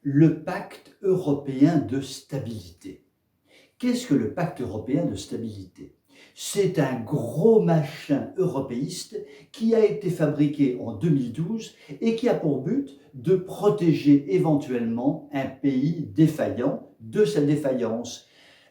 le pacte européen de stabilité. Qu'est-ce que le pacte européen de stabilité? C'est un gros machin européiste qui a été fabriqué en 2012 et qui a pour but de protéger éventuellement un pays défaillant de sa défaillance.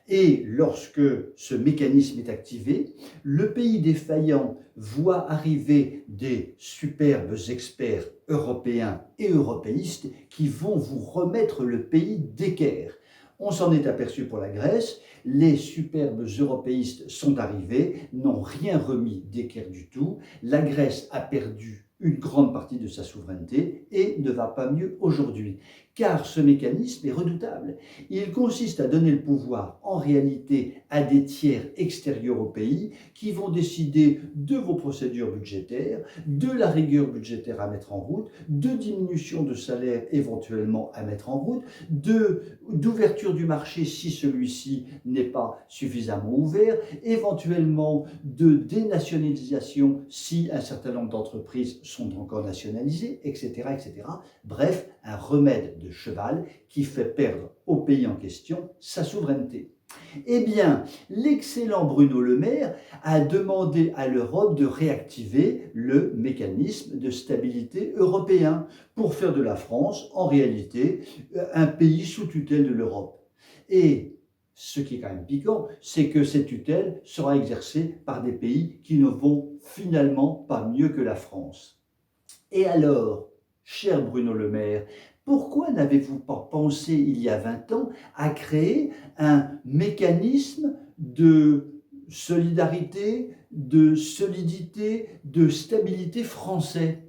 Et lorsque ce mécanisme est activé, le pays défaillant voit arriver des superbes experts européens et européistes qui vont vous remettre le pays d'équerre. On s'en est aperçu pour la Grèce, les superbes européistes sont arrivés, n'ont rien remis d'équerre du tout, la Grèce a perdu une grande partie de sa souveraineté et ne va pas mieux aujourd'hui. Car ce mécanisme est redoutable. Il consiste à donner le pouvoir en réalité à des tiers extérieurs au pays qui vont décider de vos procédures budgétaires, de la rigueur budgétaire à mettre en route, de diminution de salaire éventuellement à mettre en route, d'ouverture du marché si celui-ci n'est pas suffisamment ouvert, éventuellement de dénationalisation si un certain nombre d'entreprises sont encore nationalisées, etc., etc. Bref, un remède de cheval qui fait perdre au pays en question sa souveraineté. Eh bien, l'excellent Bruno Le Maire a demandé à l'Europe de réactiver le mécanisme de stabilité européen pour faire de la France, en réalité, un pays sous tutelle de l'Europe. Et ce qui est quand même piquant, c'est que cette tutelle sera exercée par des pays qui ne vont finalement pas mieux que la France. Et alors, cher Bruno Le Maire, pourquoi n'avez-vous pas pensé il y a 20 ans à créer un mécanisme de solidarité, de solidité, de stabilité français?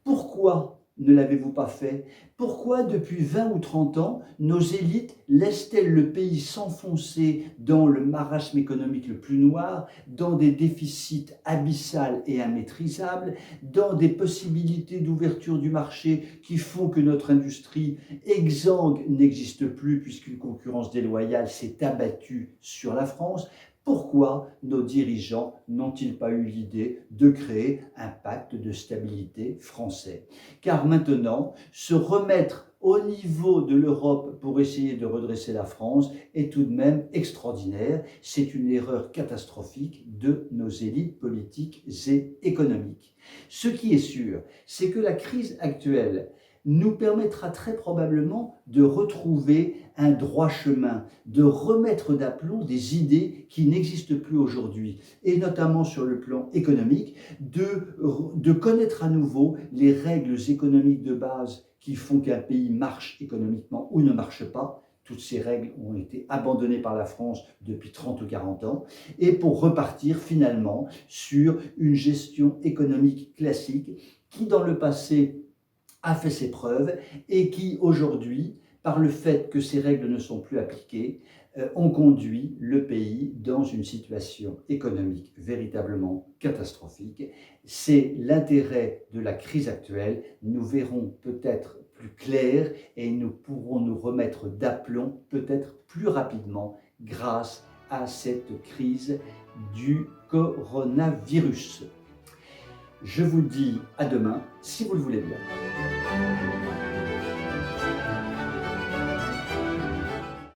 Pourquoi ne l'avez-vous pas fait? Pourquoi depuis 20 ou 30 ans, nos élites laissent-elles le pays s'enfoncer dans le marasme économique le plus noir, dans des déficits abyssales et immaîtrisables, dans des possibilités d'ouverture du marché qui font que notre industrie exsangue n'existe plus puisqu'une concurrence déloyale s'est abattue sur la France? Pourquoi nos dirigeants n'ont-ils pas eu l'idée de créer un pacte de stabilité français? Car maintenant, se remettre au niveau de l'Europe pour essayer de redresser la France est tout de même extraordinaire. C'est une erreur catastrophique de nos élites politiques et économiques. Ce qui est sûr, c'est que la crise actuelle nous permettra très probablement de retrouver un droit chemin, de remettre d'aplomb des idées qui n'existent plus aujourd'hui, et notamment sur le plan économique, de connaître à nouveau les règles économiques de base qui font qu'un pays marche économiquement ou ne marche pas. Toutes ces règles ont été abandonnées par la France depuis 30 ou 40 ans, et pour repartir finalement sur une gestion économique classique qui, dans le passé, a fait ses preuves et qui, aujourd'hui, par le fait que ces règles ne sont plus appliquées, ont conduit le pays dans une situation économique véritablement catastrophique. C'est l'intérêt de la crise actuelle. Nous verrons peut-être plus clair et nous pourrons nous remettre d'aplomb peut-être plus rapidement grâce à cette crise du coronavirus. Je vous dis à demain, si vous le voulez bien.